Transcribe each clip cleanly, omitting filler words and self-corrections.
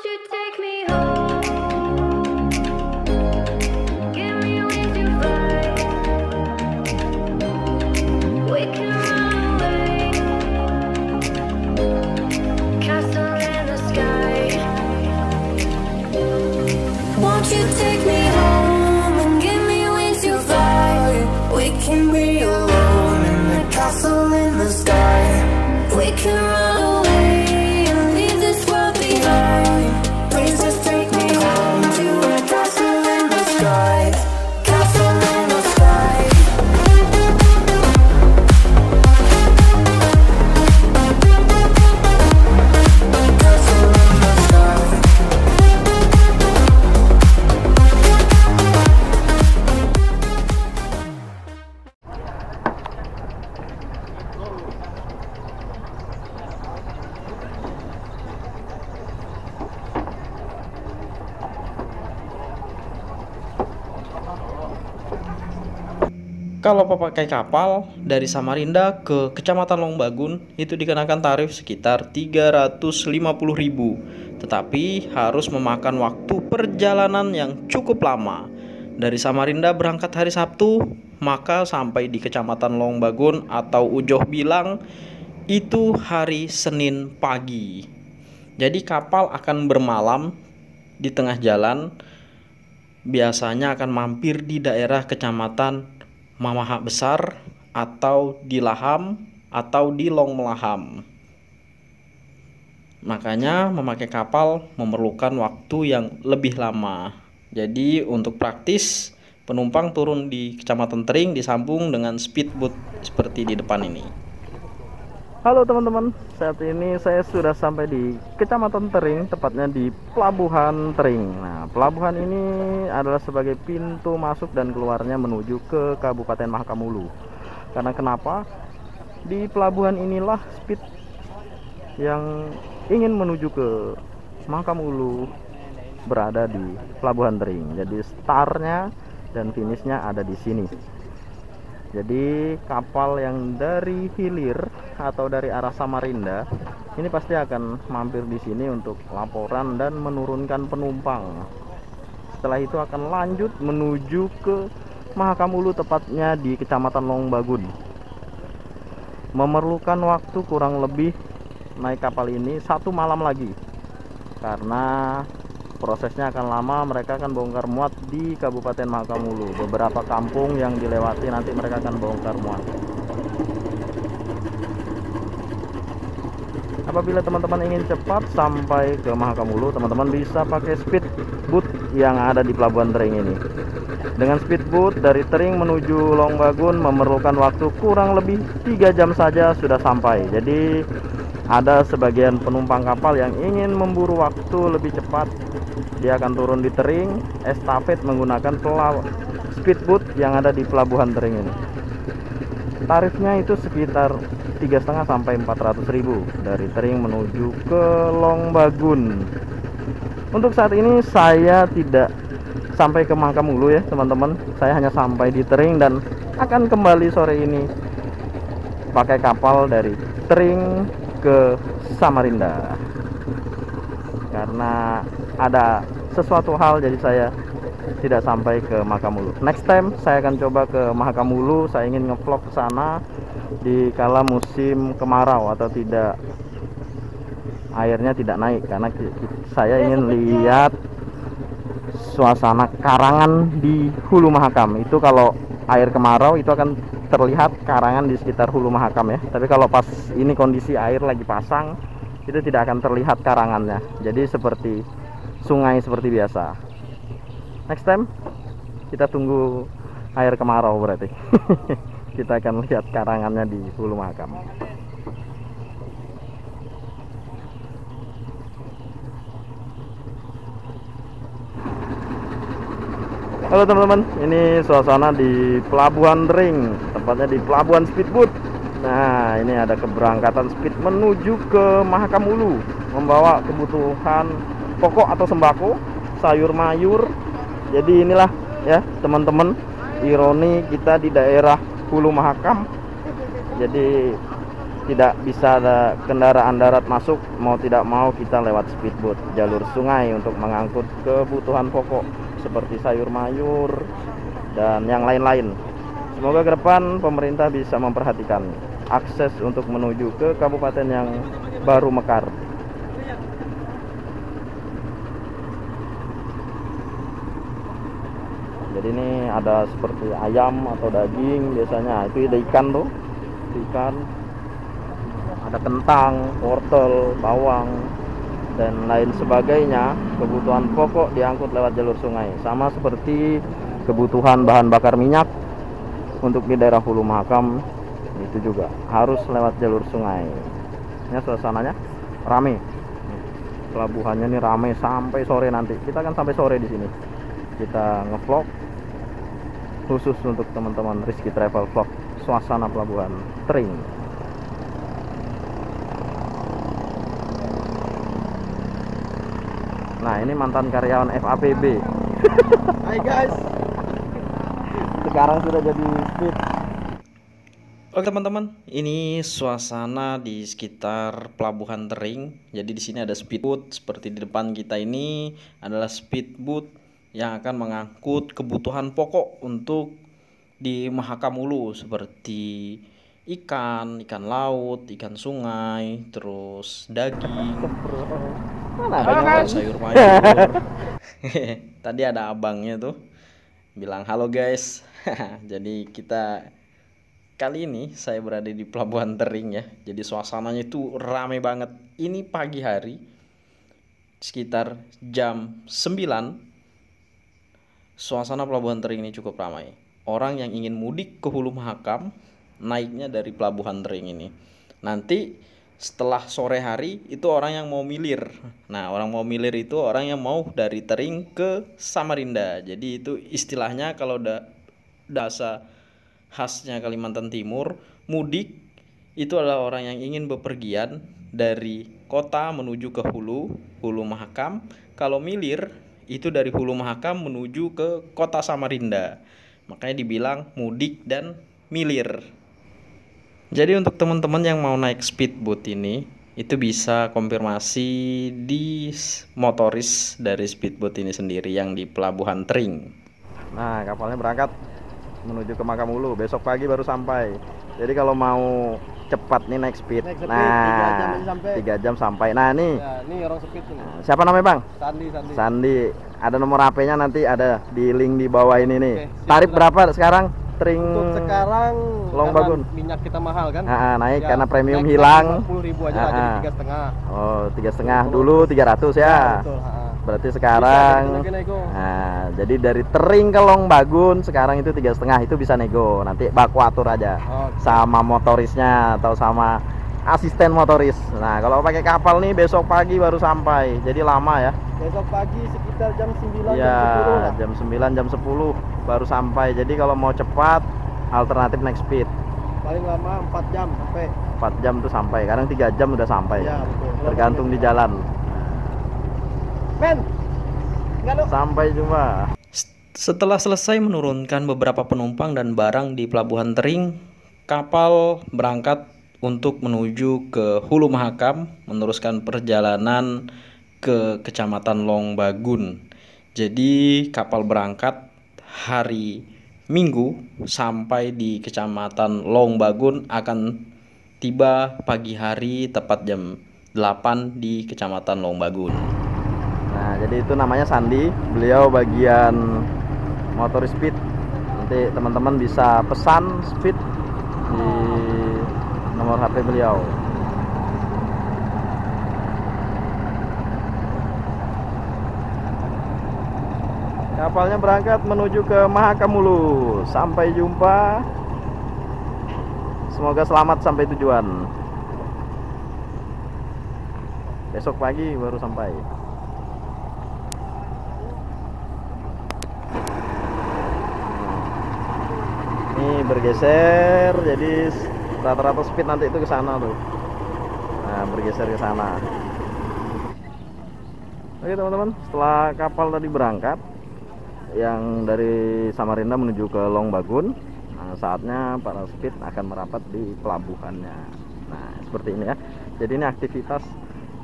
Won't you take me home? Give me wings to fly. We can run away. Castle in the sky. Won't you take me home and give me wings to fly? We can be alone in the castle in the sky. We can run away and leave this world behind. Please just take me home to a castle in the sky. Castle in the sky. Castle in the sky. Kalau pakai kapal dari Samarinda ke Kecamatan Longbagun itu dikenakan tarif sekitar 350.000, tetapi harus memakan waktu perjalanan yang cukup lama. Dari Samarinda berangkat hari Sabtu, maka sampai di Kecamatan Longbagun atau Ujoh bilang itu hari Senin pagi. Jadi kapal akan bermalam di tengah jalan, biasanya akan mampir di daerah Kecamatan Mamaha Besar atau di Laham atau di Long Melaham. Makanya memakai kapal memerlukan waktu yang lebih lama. Jadi untuk praktis, penumpang turun di Kecamatan Tering disambung dengan speedboat seperti di depan ini. Halo teman-teman, saat ini saya sudah sampai di Kecamatan Tering, tepatnya di Pelabuhan Tering. Nah, pelabuhan ini adalah sebagai pintu masuk dan keluarnya menuju ke Kabupaten Mahakamulu. Karena kenapa? Di pelabuhan inilah speed yang ingin menuju ke Mahakamulu berada di Pelabuhan Tering. Jadi startnya dan finishnya ada di sini. Jadi kapal yang dari hilir atau dari arah Samarinda ini pasti akan mampir di sini untuk laporan dan menurunkan penumpang. Setelah itu akan lanjut menuju ke Mahakamulu, tepatnya di Kecamatan Longbagun. Memerlukan waktu kurang lebih naik kapal ini 1 malam lagi, karena prosesnya akan lama. Mereka akan bongkar muat di Kabupaten Mahakamulu. Beberapa kampung yang dilewati nanti mereka akan bongkar muat. Apabila teman-teman ingin cepat sampai ke Mahakamulu, teman-teman bisa pakai speedboat yang ada di Pelabuhan Tering ini. Dengan speedboat dari Tering menuju Longbagun memerlukan waktu kurang lebih 3 jam saja sudah sampai. Jadi ada sebagian penumpang kapal yang ingin memburu waktu lebih cepat, dia akan turun di Tering, estafet menggunakan speedboat yang ada di Pelabuhan Tering ini. Tarifnya itu sekitar 3,5 sampai 400.000 dari Tering menuju ke Longbagun. Untuk saat ini saya tidak sampai ke Mahakamulu ya teman-teman. Saya hanya sampai di Tering dan akan kembali sore ini pakai kapal dari Tering ke Samarinda. Karena ada sesuatu hal jadi saya tidak sampai ke Mahakamulu. Next time saya akan coba ke Mahakamulu. Saya ingin ngevlog ke sana di kala musim kemarau atau tidak, airnya tidak naik, karena saya ingin lihat suasana karangan di Hulu Mahakam. Itu kalau air kemarau itu akan terlihat karangan di sekitar Hulu Mahakam ya. Tapi kalau pas ini kondisi air lagi pasang, itu tidak akan terlihat karangannya. Jadi seperti sungai seperti biasa. Next time kita tunggu air kemarau berarti. Kita akan lihat karangannya di Hulu Mahakam. Halo teman-teman, ini suasana di Pelabuhan Tering, tepatnya di Pelabuhan Speedboat. Nah, ini ada keberangkatan speed menuju ke Mahakamulu, membawa kebutuhan pokok atau sembako, sayur mayur. Jadi inilah ya teman-teman, ironi kita di daerah Hulu Mahakam. Jadi tidak bisa ada kendaraan darat masuk, mau tidak mau kita lewat speedboat jalur sungai untuk mengangkut kebutuhan pokok seperti sayur mayur dan yang lain-lain. Semoga ke depan pemerintah bisa memperhatikan akses untuk menuju ke kabupaten yang baru mekar. Jadi ini ada seperti ayam atau daging biasanya, itu ada ikan tuh, ikan, ada kentang, wortel, bawang, dan lain sebagainya. Kebutuhan pokok diangkut lewat jalur sungai, sama seperti kebutuhan bahan bakar minyak untuk di daerah Hulu Mahakam itu juga harus lewat jalur sungai. Ini suasananya rame, pelabuhannya ini rame sampai sore nanti. Kita akan sampai sore di sini. Kita ngevlog khusus untuk teman-teman Rizky Travel Vlog suasana pelabuhan Tering. Nah, ini mantan karyawan FAPB. Hai guys. Sekarang sudah jadi speed. Oke teman-teman, ini suasana di sekitar pelabuhan Tering. Jadi di sini ada speedboat seperti di depan kita ini adalah speedboat yang akan mengangkut kebutuhan pokok untuk di Mahakam Hulu seperti ikan laut, ikan sungai, terus daging, sayur mayur. Tadi ada abangnya tuh bilang halo guys. Jadi kita kali ini saya berada di pelabuhan Tering ya. Jadi suasananya itu rame banget. Ini pagi hari sekitar jam 9. Suasana pelabuhan Tering ini cukup ramai. Orang yang ingin mudik ke Hulu Mahakam naiknya dari pelabuhan Tering ini. Nanti setelah sore hari itu orang yang mau milir. Nah, orang mau milir itu orang yang mau dari Tering ke Samarinda. Jadi itu istilahnya kalau bahasa khasnya Kalimantan Timur, mudik itu adalah orang yang ingin bepergian dari kota menuju ke Hulu Mahakam. Kalau milir itu dari Hulu Mahakam menuju ke kota Samarinda. Makanya dibilang mudik dan milir. Jadi untuk teman-teman yang mau naik speedboat ini, itu bisa konfirmasi di motoris dari speedboat ini sendiri yang di pelabuhan Tering. Nah, kapalnya berangkat menuju ke Mahakam Hulu. Besok pagi baru sampai. Jadi kalau mau cepat nih naik speed, nah 3 jam sampai. Nah ini, ya, ini orang speed ini. Siapa namanya bang? Sandi. Ada nomor HP-nya nanti ada di link di bawah ini nih. Oke, Tarif berapa sekarang? Tering untuk sekarang Long Bagun. Minyak kita mahal kan? Naik ya, karena premium naik hilang. 50.000 aja lah, jadi 3,5. Oh 3,5 dulu 300 ya. Betul, Berarti sekarang jadi dari Tering ke Long Bagun sekarang itu 3,5, itu bisa nego. Nanti baku atur aja sama motorisnya atau sama asisten motoris. Nah kalau pakai kapal nih besok pagi baru sampai, jadi lama ya. Besok pagi sekitar jam 9 ya, jam 10 jam 9 jam 10 baru sampai. Jadi kalau mau cepat alternatif naik speed paling lama 4 jam sampai. 4 jam tuh sampai, kadang 3 jam udah sampai Ya, betul. tergantung di jalan. Men, sampai jumpa. Setelah selesai menurunkan beberapa penumpang dan barang di pelabuhan Tering, kapal berangkat untuk menuju ke Hulu Mahakam, meneruskan perjalanan ke Kecamatan Long Bagun. Jadi kapal berangkat hari Minggu sampai di Kecamatan Long Bagun, akan tiba pagi hari tepat jam 8 di Kecamatan Long Bagun. Nah, jadi itu namanya Sandi, beliau bagian motor speed. Nanti teman-teman bisa pesan speed di nomor HP beliau. Kapalnya berangkat menuju ke Mahakam Hulu. Sampai jumpa. Semoga selamat sampai tujuan. Besok pagi baru sampai. Ini bergeser, jadi rata-rata speed nanti itu ke sana tuh. Nah, bergeser ke sana. Oke teman-teman, setelah kapal tadi berangkat yang dari Samarinda menuju ke Long Bagun, nah saatnya para speed akan merapat di pelabuhannya. Nah, seperti ini ya. Jadi ini aktivitas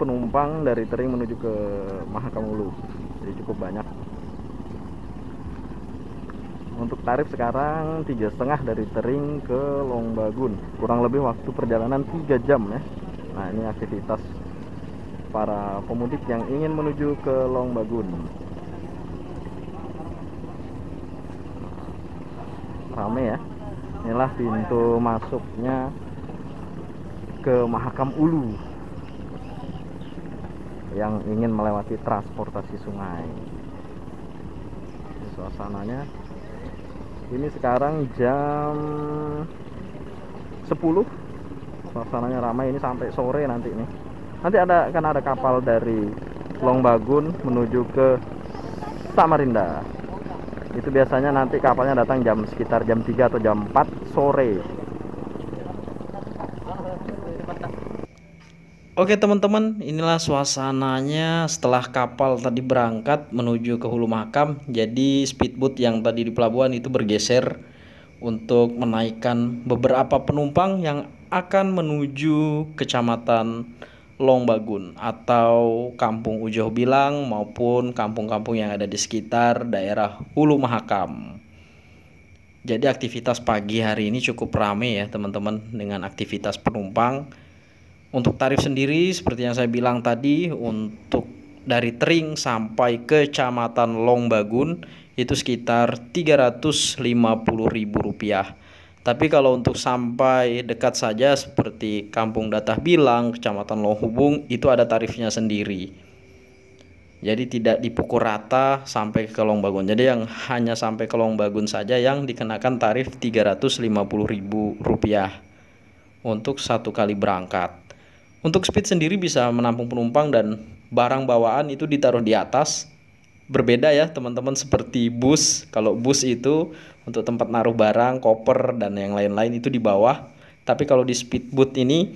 penumpang dari Tering menuju ke Mahakam Ulu. Jadi cukup banyak. Untuk tarif sekarang 3,5 dari Tering ke Longbagun. Kurang lebih waktu perjalanan 3 jam ya. Nah, ini aktivitas para pemudik yang ingin menuju ke Longbagun. Rame ya. Inilah pintu masuknya ke Mahakam Ulu yang ingin melewati transportasi sungai. Ini suasananya. Ini sekarang jam 10. Suasananya ramai ini sampai sore nanti nih. Nanti akan ada kapal dari Longbagun menuju ke Samarinda. Itu biasanya nanti kapalnya datang sekitar jam 3 atau jam 4 sore. Oke teman-teman, inilah suasananya setelah kapal tadi berangkat menuju ke Hulu Mahakam. Jadi speedboat yang tadi di pelabuhan itu bergeser untuk menaikkan beberapa penumpang yang akan menuju kecamatan Longbagun atau Kampung Ujoh Bilang maupun kampung-kampung yang ada di sekitar daerah Hulu Mahakam. Jadi aktivitas pagi hari ini cukup ramai ya teman-teman dengan aktivitas penumpang. Untuk tarif sendiri seperti yang saya bilang tadi, untuk dari Tering sampai ke Kecamatan Longbagun itu sekitar Rp350.000. Tapi kalau untuk sampai dekat saja seperti Kampung Datah Bilang, Kecamatan Longhubung itu ada tarifnya sendiri. Jadi tidak dipukul rata sampai ke Longbagun. Jadi yang hanya sampai ke Longbagun saja yang dikenakan tarif Rp350.000 untuk satu kali berangkat. Untuk speed sendiri bisa menampung penumpang dan barang bawaan itu ditaruh di atas. Berbeda ya teman-teman seperti bus. Kalau bus itu untuk tempat naruh barang, koper dan yang lain-lain itu di bawah. Tapi kalau di speedboat ini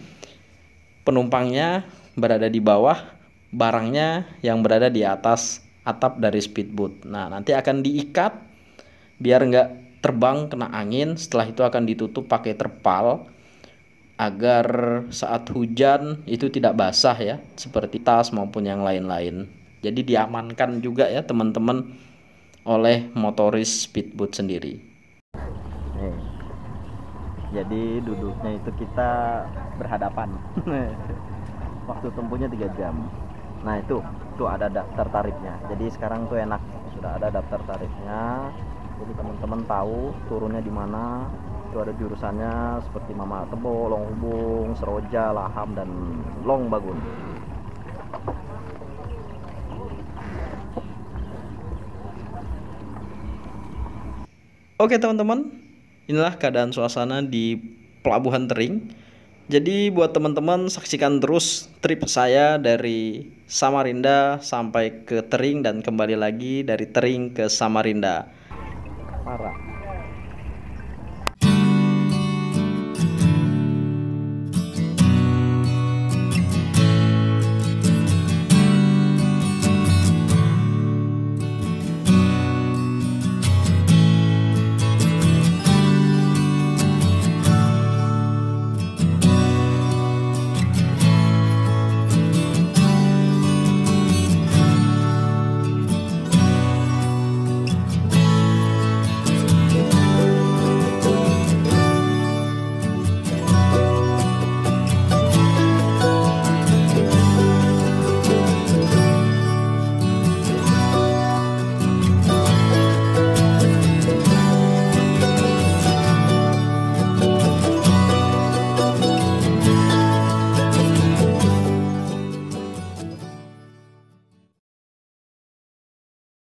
penumpangnya berada di bawah, barangnya yang berada di atas atap dari speedboat. Nah, nanti akan diikat biar nggak terbang kena angin. Setelah itu akan ditutup pakai terpal agar saat hujan itu tidak basah ya, seperti tas maupun yang lain-lain. Jadi diamankan juga ya teman-teman oleh motoris speedboat sendiri. Nih, jadi duduknya itu kita berhadapan. Waktu tempuhnya 3 jam. Nah itu ada daftar tarifnya. Jadi sekarang tuh enak, sudah ada daftar tarifnya. Jadi teman-teman tahu turunnya di mana. Itu ada jurusannya seperti Mama Tebo, Longhubung, Seroja, Laham, dan Longbagun. Oke teman-teman, inilah keadaan suasana di Pelabuhan Tering. Jadi buat teman-teman saksikan terus trip saya dari Samarinda sampai ke Tering dan kembali lagi dari Tering ke Samarinda. Parah.